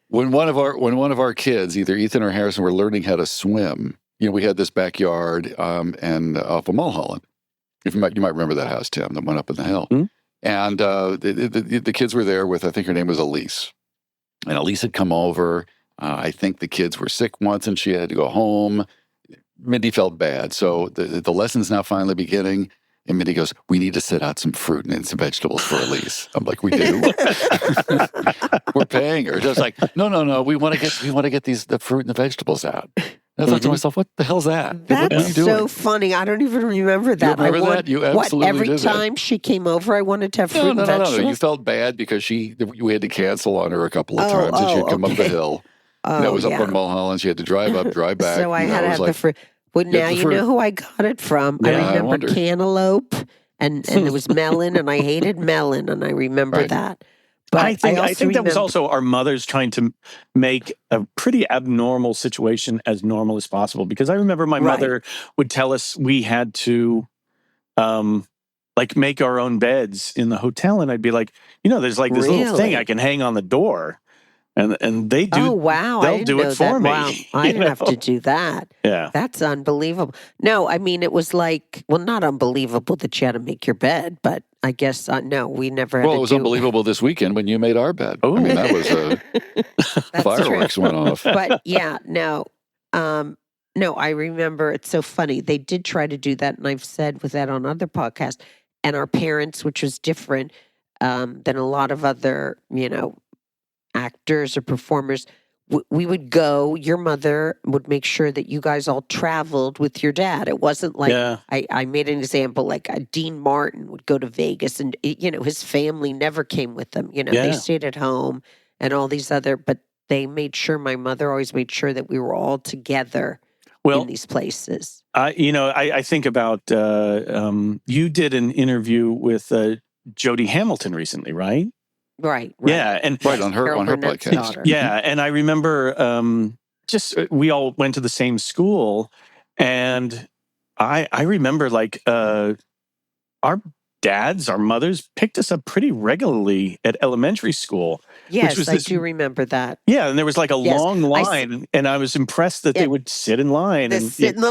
one of our kids, either Ethan or Harrison, were learning how to swim, we had this backyard and off of Mulholland. You might remember that house, Tim, that went up in the hill. Mm-hmm. And the kids were there with, I think her name was Elise. And Elise had come over. I think the kids were sick once and she had to go home. Mindy felt bad. So the lesson's now finally beginning. And Mindy goes, we need to set out some fruit and some vegetables for Elise. I'm like, we do? We're paying her. Just like, no. We want to get the fruit and the vegetables out. And I thought to myself, what the hell's that? That's what are you doing? so funny. I don't even remember that. You remember that? You absolutely every did time that. she came over, I wanted to have fruit and vegetables? No. You felt bad because we had to cancel on her a couple of times and she'd come up the hill. That was up on Mulholland. She had to drive up, drive back. So I had to have the fruit. Well, now you know who I got it from. Yeah, I remember cantaloupe and it was melon, and I hated melon, and I remember that. But I think that was also our mothers trying to make a pretty abnormal situation as normal as possible. Because I remember my mother would tell us we had to, make our own beds in the hotel, and I'd be like, there's like this little thing I can hang on the door, and they do. Oh wow! They'll do it for me. Wow. I didn't have to do that. Yeah, that's unbelievable. No, I mean it was like, well, not unbelievable that you had to make your bed, but I guess no, we never. Had it was unbelievable this weekend when you made our bed. I mean, that was fireworks went off. But yeah, no, I remember. It's so funny. They did try to do that, and I've said with that on other podcasts. And our parents, which was different than a lot of other, actors or performers, we would go. Your mother would make sure that you guys all traveled with your dad. It wasn't like I made an example, like Dean Martin would go to Vegas, and his family never came with them. They stayed at home, and all these other. But they made sure. My mother always made sure that we were all together in these places. I think about you did an interview with Jody Hamilton recently, right? Right. Yeah, and on her podcast. Daughter. Yeah, and I remember we all went to the same school, and I remember our mothers picked us up pretty regularly at elementary school. Yes, I do remember that. Yeah, and there was like a long line, and I was impressed that they would sit in line. Sit in the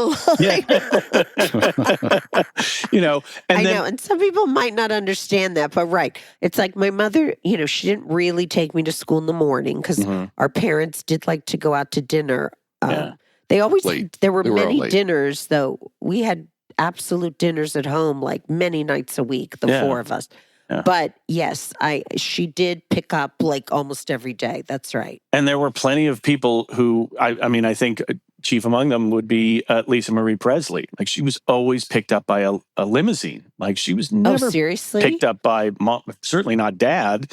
line. And some people might not understand that, but it's like my mother, she didn't really take me to school in the morning because our parents did like to go out to dinner. They always, there were many dinners, though. We had absolute dinners at home, like many nights a week, the four of us. Yeah. But yes, she did pick up like almost every day. That's right. And there were plenty of people who, I think chief among them would be Lisa Marie Presley. Like she was always picked up by a limousine. Like she was never picked up by mom, certainly not dad.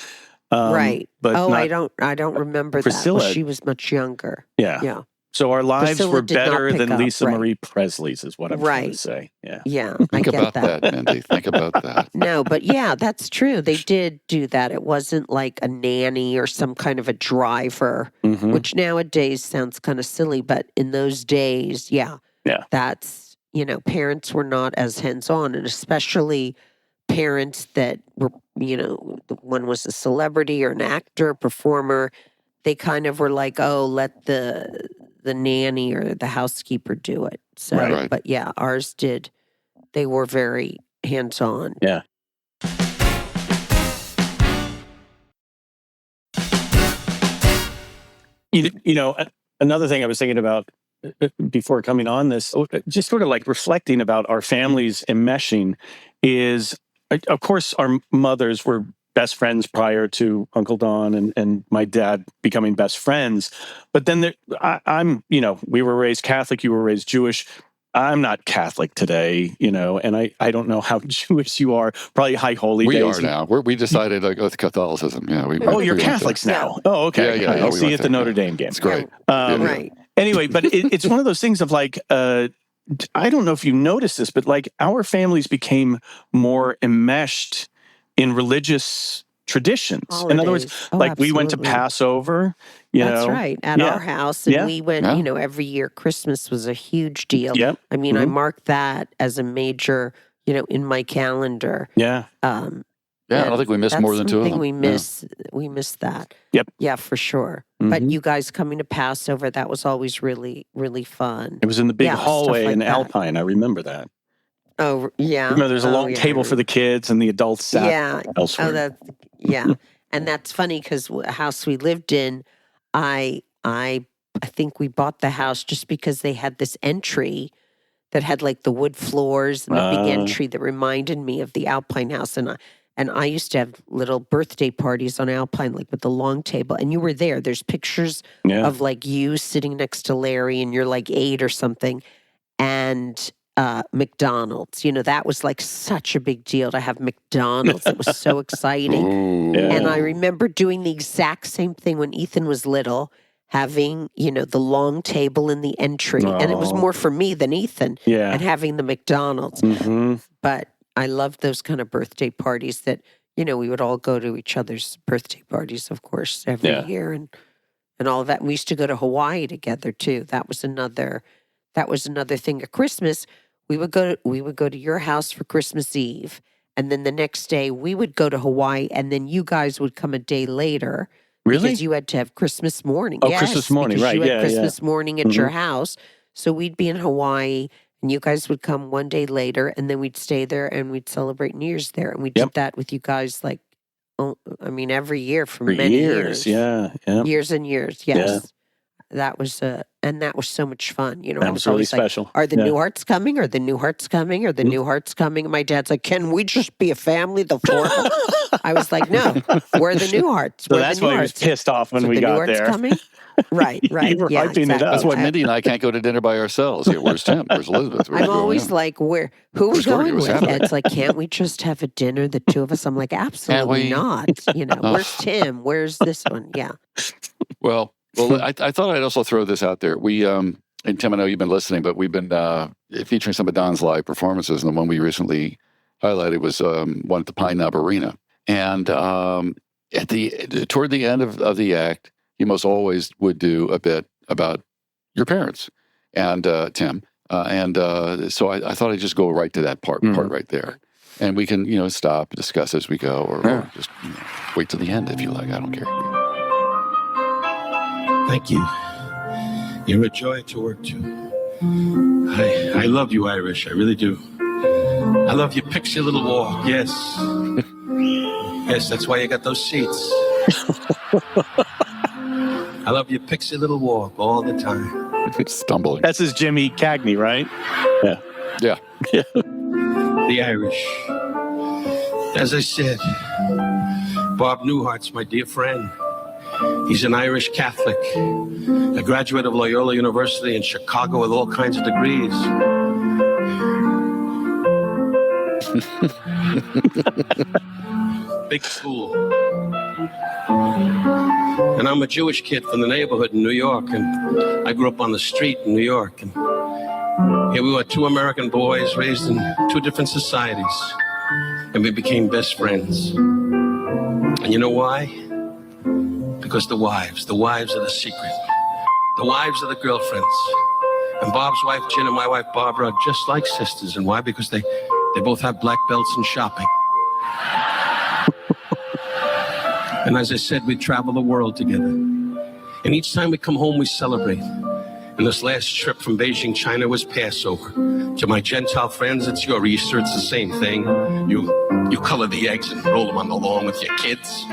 Right. But I don't remember Priscilla. that. Well, she was much younger. Yeah. Yeah. So our lives Priscilla were did not better pick than up, Lisa right. Marie Presley's, is what I'm trying to say. Yeah. Yeah. Think about that, Mindy. Think about that. No, but yeah, that's true. They did do that. It wasn't like a nanny or some kind of a driver, which nowadays sounds kind of silly, but in those days, that's, parents were not as hands-on, and especially parents that were, one was a celebrity or an actor, performer. They kind of were like, oh, let the nanny or the housekeeper do it. So, but yeah, ours did. They were very hands-on. Yeah. Another thing I was thinking about before coming on this, just sort of like reflecting about our families enmeshing, is, of course, our mothers were best friends prior to Uncle Don and my dad becoming best friends. But then we were raised Catholic, you were raised Jewish. I'm not Catholic today, and I don't know how Jewish you are. Probably High Holy Days. We are now. We decided to go with Catholicism. Yeah. You're Catholics now. Oh, okay. Yeah. I'll see you at the Notre Dame game. It's great. Right. Anyway, but it's one of those things of like, I don't know if you noticed this, but like our families became more enmeshed in religious traditions. Holidays. In other words, we went to Passover, That's right, at our house. And we went, every year. Christmas was a huge deal. Yep. I mean, I marked that as a major, in my calendar. Yeah. I don't think we missed more than two of them. We missed that. Yep. Yeah, for sure. But you guys coming to Passover, that was always really, really fun. It was in the big hallway in Alpine. I remember that. Oh, yeah. There's a long table for the kids and the adults sat elsewhere. And that's funny because the house we lived in, I I think we bought the house just because they had this entry that had like the wood floors and the big entry that reminded me of the Alpine house. And I used to have little birthday parties on Alpine, like with the long table. And you were there. There's pictures of like you sitting next to Larry and you're like 8 or something. And McDonald's, that was like such a big deal to have McDonald's. It was so exciting. Ooh. Yeah. And I remember doing the exact same thing when Ethan was little, having, the long table in the entry. And it was more for me than Ethan. Yeah. And having the McDonald's. Mm-hmm. But I loved those kind of birthday parties that, we would all go to each other's birthday parties, of course, every year and all of that. We used to go to Hawaii together too. That was another thing. At Christmas, we would go to your house for Christmas Eve. And then the next day we would go to Hawaii, and then you guys would come a day later. Really? Because you had to have Christmas morning. Oh, yes, Christmas morning, right. You had Christmas yeah. morning at your house. So we'd be in Hawaii, and you guys would come one day later, and then we'd stay there, and we'd celebrate New Year's there. And we did that with you guys, like, every year for many years. Yeah. Years and years, yes. Yeah. That was so much fun. That was really special. Are the Newharts coming? Are the Newharts coming? Are the Newharts coming? And my dad's like, can we just be a family, the four of us? I was like, no, we're the Newharts. So that's why he was pissed off when we got there. Coming? Right. You were hyping it up. That's why Mindy and I can't go to dinner by ourselves. Yeah, where's Tim? Where's Elizabeth? I'm always like, who are we going with? Ed's like, can't we just have a dinner, the two of us? I'm like, absolutely not. Where's Tim? Where's this one? Yeah. Well, I thought I'd also throw this out there. We, and Tim, I know you've been listening, but we've been featuring some of Don's live performances, and the one we recently highlighted was one at the Pine Knob Arena. And toward the end of the act, he most always would do a bit about your parents and Tim. So I thought I'd just go right to that part right there. And we can, stop, discuss as we go, or just wait till the end if you like. I don't care. Thank you. You're a joy to work to. I love you, Irish. I really do. I love your pixie little walk. Yes. Yes, that's why you got those seats. I love your pixie little walk all the time. Stumbling. That's his Jimmy Cagney, right? Yeah. The Irish. As I said, Bob Newhart's my dear friend. He's an Irish Catholic, a graduate of Loyola University in Chicago with all kinds of degrees. Big school. And I'm a Jewish kid from the neighborhood in New York, and I grew up on the street in New York. And here we were, 2 American boys raised in 2 different societies, and we became best friends. And you know why? Because the wives are the secret. The wives are the girlfriends. And Bob's wife, Ginny, and my wife, Barbara, are just like sisters. And why? Because they both have black belts in shopping. And as I said, we travel the world together. And each time we come home, we celebrate. And this last trip from Beijing, China was Passover. To my Gentile friends, it's your Easter. It's the same thing. You color the eggs and roll them on the lawn with your kids.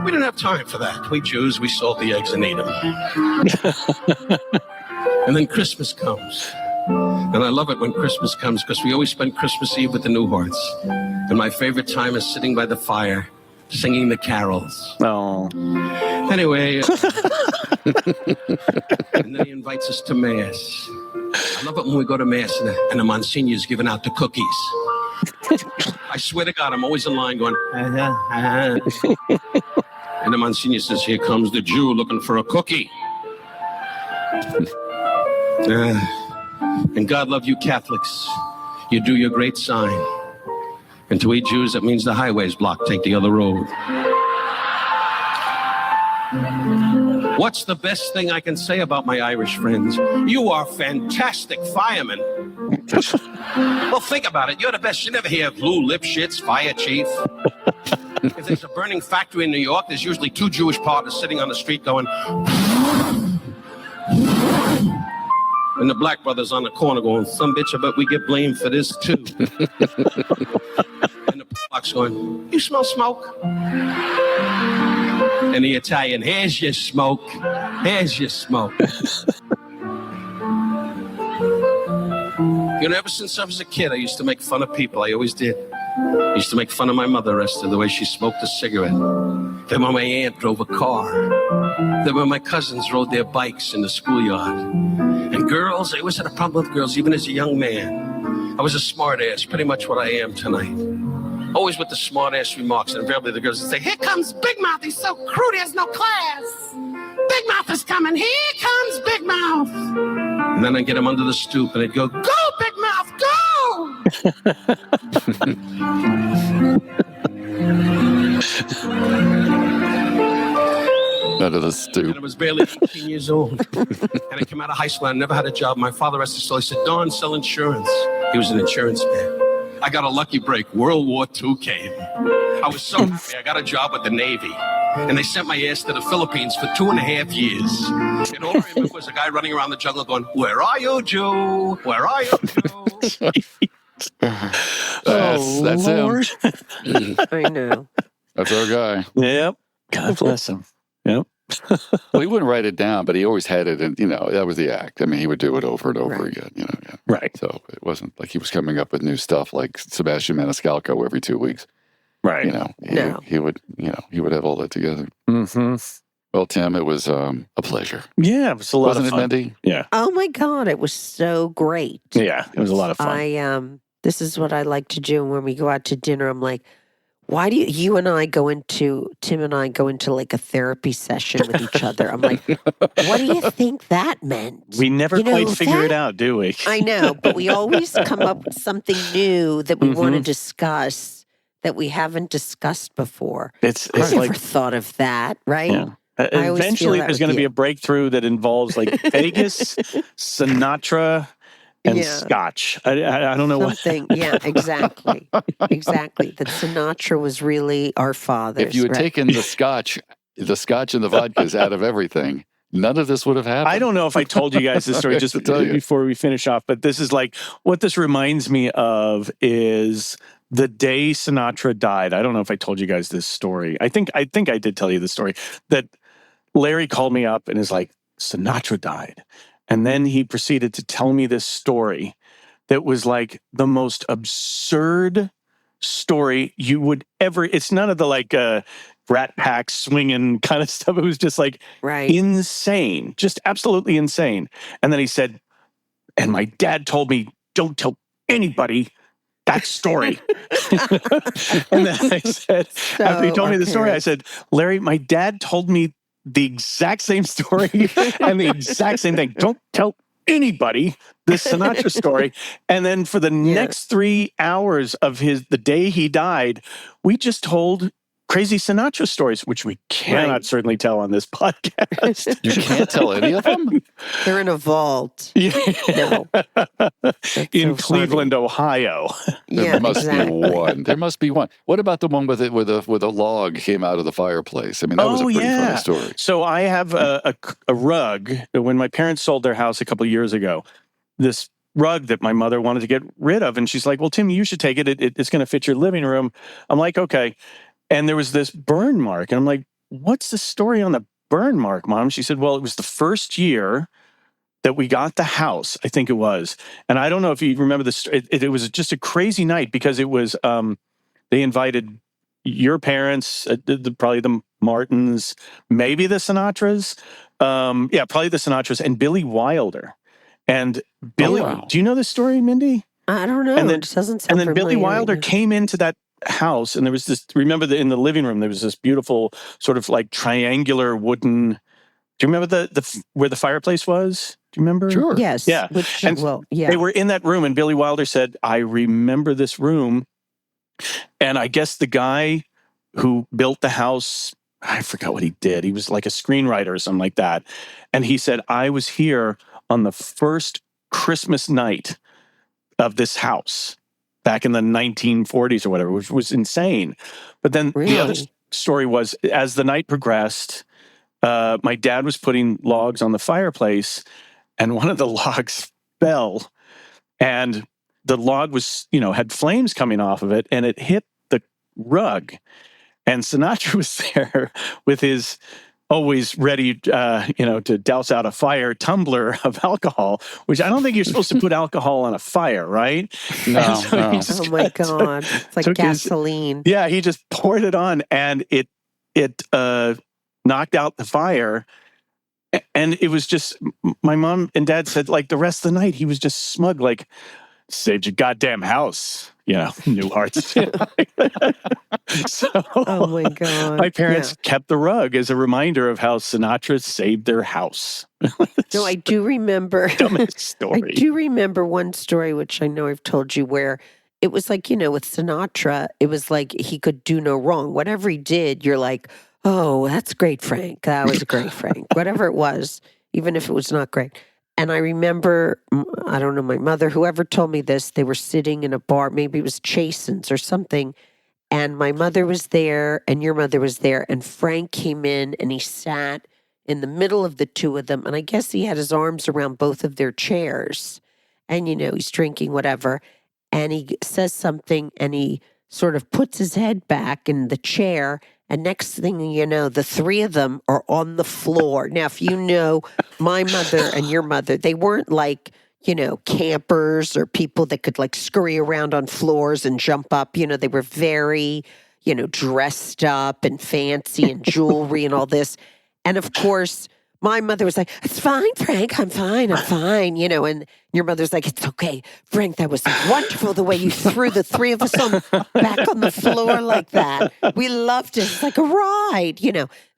We didn't have time for that. We Jews, we salt the eggs and eat them. And then Christmas comes. And I love it when Christmas comes because we always spend Christmas Eve with the Newharts. And my favorite time is sitting by the fire, singing the carols. Oh. Anyway, and then he invites us to Mass. I love it when we go to Mass and the Monsignor's giving out the cookies. I swear to God, I'm always in line going, and the Monsignor says, here comes the Jew looking for a cookie. And God love you Catholics. You do your great sign. And to we Jews, that means the highway's blocked. Take the other road. What's the best thing I can say about my Irish friends? You are fantastic firemen. Well, think about it. You're the best. You never hear of Lou Lipschitz, fire chief. If there's a burning factory in New York, there's usually 2 Jewish partners sitting on the street going... And the black brothers on the corner going, some bitch, I bet we get blamed for this too. And the box going, you smell smoke? And the Italian, here's your smoke. Here's your smoke. Ever since I was a kid, I used to make fun of people. I always did. I used to make fun of my mother, Esther, the way she smoked a cigarette. Then when my aunt drove a car. Then when my cousins rode their bikes in the schoolyard. And girls, I always had a problem with girls, even as a young man. I was a smart ass, pretty much what I am tonight. Always with the smart ass remarks, and invariably the girls would say, "Here comes Big Mouth, he's so crude, he has no class. Big Mouth is coming, here comes Big Mouth." And then I'd get him under the stoop, and they'd go, "Go, Big Mouth, go!" Under the stoop. And I was barely 18 years old. And I came out of high school, I never had a job. My father asked us, he said, "Don, sell insurance." He was an insurance man. I got a lucky break. World War II came. I was so happy. I got a job with the Navy. And they sent my ass to the Philippines for 2.5 years. And all I remember was a guy running around the jungle going, "Where are you, Joe? Where are you, Joe?" That's him. I know. That's our guy. Yep. God bless him. Yep. Well, he wouldn't write it down, but he always had it, and that was the act. I mean, he would do it over and over again. Yeah. Right. So it wasn't like he was coming up with new stuff like Sebastian Maniscalco every 2 weeks. Right. He would have all that together. Mm-hmm. Well, Tim, it was a pleasure. Yeah, it was a lot Wasn't of fun. it, Mindy? Yeah. Oh my God, it was so great. Yeah, it was a lot of fun. This is what I like to do when we go out to dinner. I'm like, why do Tim and I go into like a therapy session with each other? I'm like, what do you think that meant? We never quite figure it out, do we? I know, but we always come up with something new that we want to discuss that we haven't discussed before. I never thought of that, right? Yeah. Eventually, there's going to be a breakthrough that involves like Vegas, Sinatra, and Scotch. I don't know something. Yeah, exactly. That Sinatra was really our father. If you had taken the Scotch and the vodkas out of everything, none of this would have happened. I don't know if I told you guys this story just before we finish off, but this is like what this reminds me of is the day Sinatra died. I don't know if I told you guys this story. I think I did tell you the story that Larry called me up and is like, Sinatra died. And then he proceeded to tell me this story that was like the most absurd story you would ever. It's none of the like Rat Pack swinging kind of stuff. It was just like insane, just absolutely insane. And then he said, and my dad told me, "Don't tell anybody that story." And then I said, after he told me the story, I said, "Larry, my dad told me the exact same story and the exact same thing. Don't tell anybody this Sinatra story." And then for the next 3 hours of the day he died, we just told crazy Sinatra stories, which we cannot certainly tell on this podcast. You can't tell any of them? They're in a vault. No. In Cleveland, Ohio. There must be one. There must be one. What about the one with a log came out of the fireplace? I mean, that was a pretty funny story. So I have a rug. When my parents sold their house a couple of years ago, this rug that my mother wanted to get rid of, and she's like, "Well, Tim, you should take it. It's going to fit your living room." I'm like, "Okay." And there was this burn mark. And I'm like, "What's the story on the burn mark, Mom?" She said, "Well, it was the first year that we got the house," I think it was. And I don't know if you remember this. It was just a crazy night because it was, they invited your parents, probably the Martins, maybe the Sinatras. Probably the Sinatras and Billy Wilder. And Billy, do you know this story, Mindy? I don't know. And then, it doesn't sound and then familiar. Billy Wilder came into that house, and there was this. Remember in the living room, there was this beautiful sort of like triangular wooden. Do you remember the where the fireplace was? Do you remember? Sure. Yes. Yeah. They were in that room, and Billy Wilder said, "I remember this room." And I guess the guy who built the house, I forgot what he did. He was like a screenwriter or something like that. And he said, "I was here on the first Christmas night of this house back in the 1940s or whatever," which was insane. But then the other story was, as the night progressed, my dad was putting logs on the fireplace, and one of the logs fell, and the log was, had flames coming off of it, and it hit the rug. And Sinatra was there with his always ready, to douse out a fire tumbler of alcohol, which I don't think you're supposed to put alcohol on a fire, right? No, So no. Oh my God. It's like gasoline. He just poured it on and it knocked out the fire. And it was just, my mom and dad said, like, the rest of the night, he was just smug, like, saved your goddamn house, Newhart. So, Oh my God. my parents kept the rug as a reminder of how Sinatra saved their house. No, I do remember. Dumbest story. I do remember one story, which I know I've told you, where it was like, with Sinatra, it was like he could do no wrong. Whatever he did, you're like, oh, that's great, Frank. That was great, Frank. Whatever it was, even if it was not great. And I remember, I don't know, my mother, whoever told me this, they were sitting in a bar, maybe it was Chasen's or something. And my mother was there and your mother was there. And Frank came in and he sat in the middle of the two of them. And I guess he had his arms around both of their chairs. And, he's drinking whatever. And he says something and he sort of puts his head back in the chair. And next thing you know, the three of them are on the floor. Now, if you know my mother and your mother, they weren't like, campers or people that could like scurry around on floors and jump up. They were very, dressed up and fancy and jewelry and all this. And of course, my mother was like, it's fine, Frank, I'm fine. And your mother's like, it's okay, Frank, that was wonderful the way you threw the three of us back on the floor like that. We loved it. It's like a ride,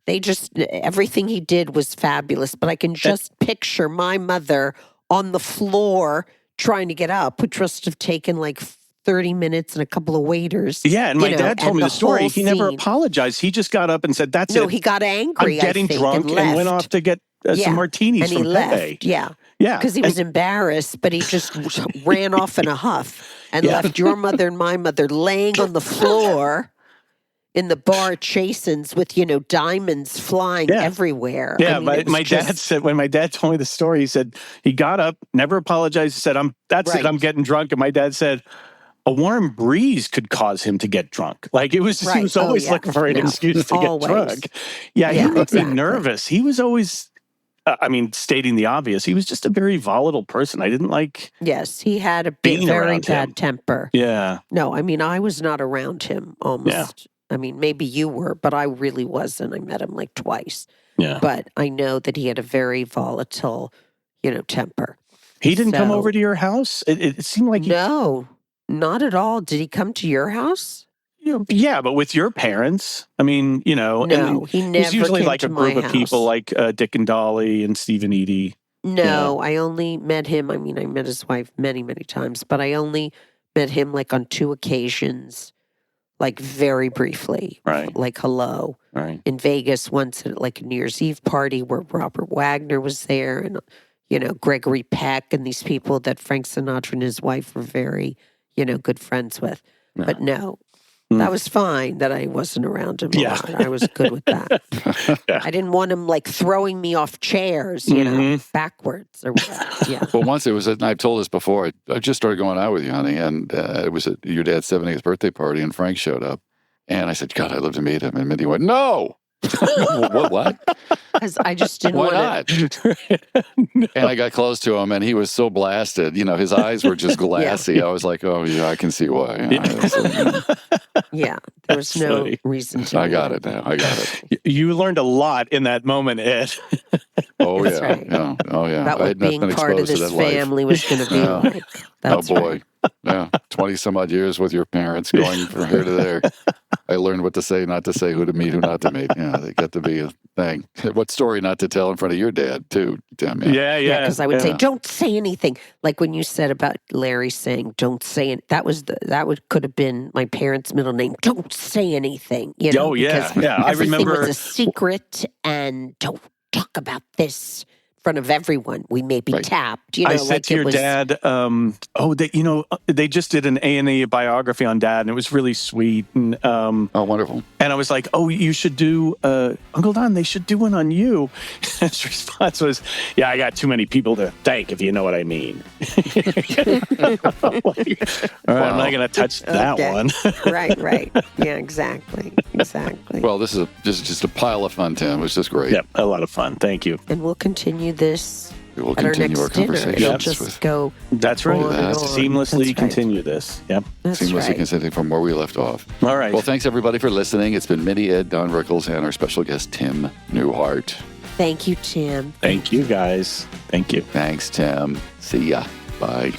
They just, everything he did was fabulous. But I can just picture my mother on the floor trying to get up, which must have taken like 30 minutes and a couple of waiters. Yeah, and my dad told me the story. He never apologized. He just got up and said, that's it. No, he got angry, I'm getting drunk and went off to get some martinis from Pepe. Yeah. Yeah. Because he was embarrassed, but he just ran off in a huff and left your mother and my mother laying on the floor in the bar at Chasen's with, diamonds flying everywhere. Yeah, my dad said, when my dad told me the story, he said, he got up, never apologized, he said, it, I'm getting drunk. And my dad said, a warm breeze could cause him to get drunk. Like he was always looking for an excuse to get drunk. Yeah, he would be nervous. He was always, stating the obvious, he was just a very volatile person. I didn't like. Yes, he had a very bad temper. Yeah. No, I was not around him almost. Yeah. Maybe you were, but I really wasn't. I met him like twice. Yeah. But I know that he had a very volatile, temper. He didn't come over to your house? It seemed like No. Not at all. Did he come to your house? Yeah, but with your parents. No, he never He's usually came like to a group my of people like Dick and Dolly and Steve and Edie. No, I only met him. I met his wife many, many times, but I only met him like on 2 occasions, like very briefly. Right. Like hello. Right. In Vegas once at like a New Year's Eve party where Robert Wagner was there and, Gregory Peck and these people that Frank Sinatra and his wife were very good friends with. Yeah. But no, that was fine that I wasn't around him a lot. I was good with that. I didn't want him like throwing me off chairs, backwards or whatever. Yeah. Well, once it was, and I've told this before, I just started going out with you, honey, and it was at your dad's 70th birthday party, and Frank showed up. And I said, God, I'd love to meet him. And Mindy went, no. What? Because I just didn't want to. And I got close to him, and he was so blasted. His eyes were just glassy. I was like, oh, yeah, I can see why. Yeah, there was no reason to. I got it now. I got it. You learned a lot in that moment, Ed. Oh, That's yeah. Right. Yeah. Oh, yeah. About what being part of this family was going to be like. That's oh, boy. Right. Yeah. 20 some odd years with your parents going from here to there. I learned what to say, not to say, who to meet, who not to meet. Yeah, they got to be a thing. What story not to tell in front of your dad, too, Tim? Yeah. Because I would say, don't say anything. Like when you said about Larry saying, don't say it. That could have been my parents' middle name. Don't say anything. Oh, yeah. Yeah. I remember. Everything was a secret and don't talk about this in front of everyone. We may be tapped. I said to your dad, they just did an A&E biography on Dad, and it was really sweet. And, oh, wonderful. And I was like, oh, you should do, Uncle Don, they should do one on you. His response was, yeah, I got too many people to thank, if you know what I mean. All right, I'm not going to touch that one. Right. Yeah, exactly. Exactly. Well, this is just a pile of fun, Tim. It was just great. Yep, a lot of fun. Thank you. And we'll continue this We will at our continue next our dinner. conversations It'll just with go That's right. on and on. Seamlessly That's right. continue this. Yep. That's seamlessly right. continuing from where we left off. All right. Well, thanks everybody for listening. It's been Mindy, Ed, Don Rickles, and our special guest, Tim Newhart. Thank you, Tim. Thank you, guys. Thank you. Thanks, Tim. See ya. Bye.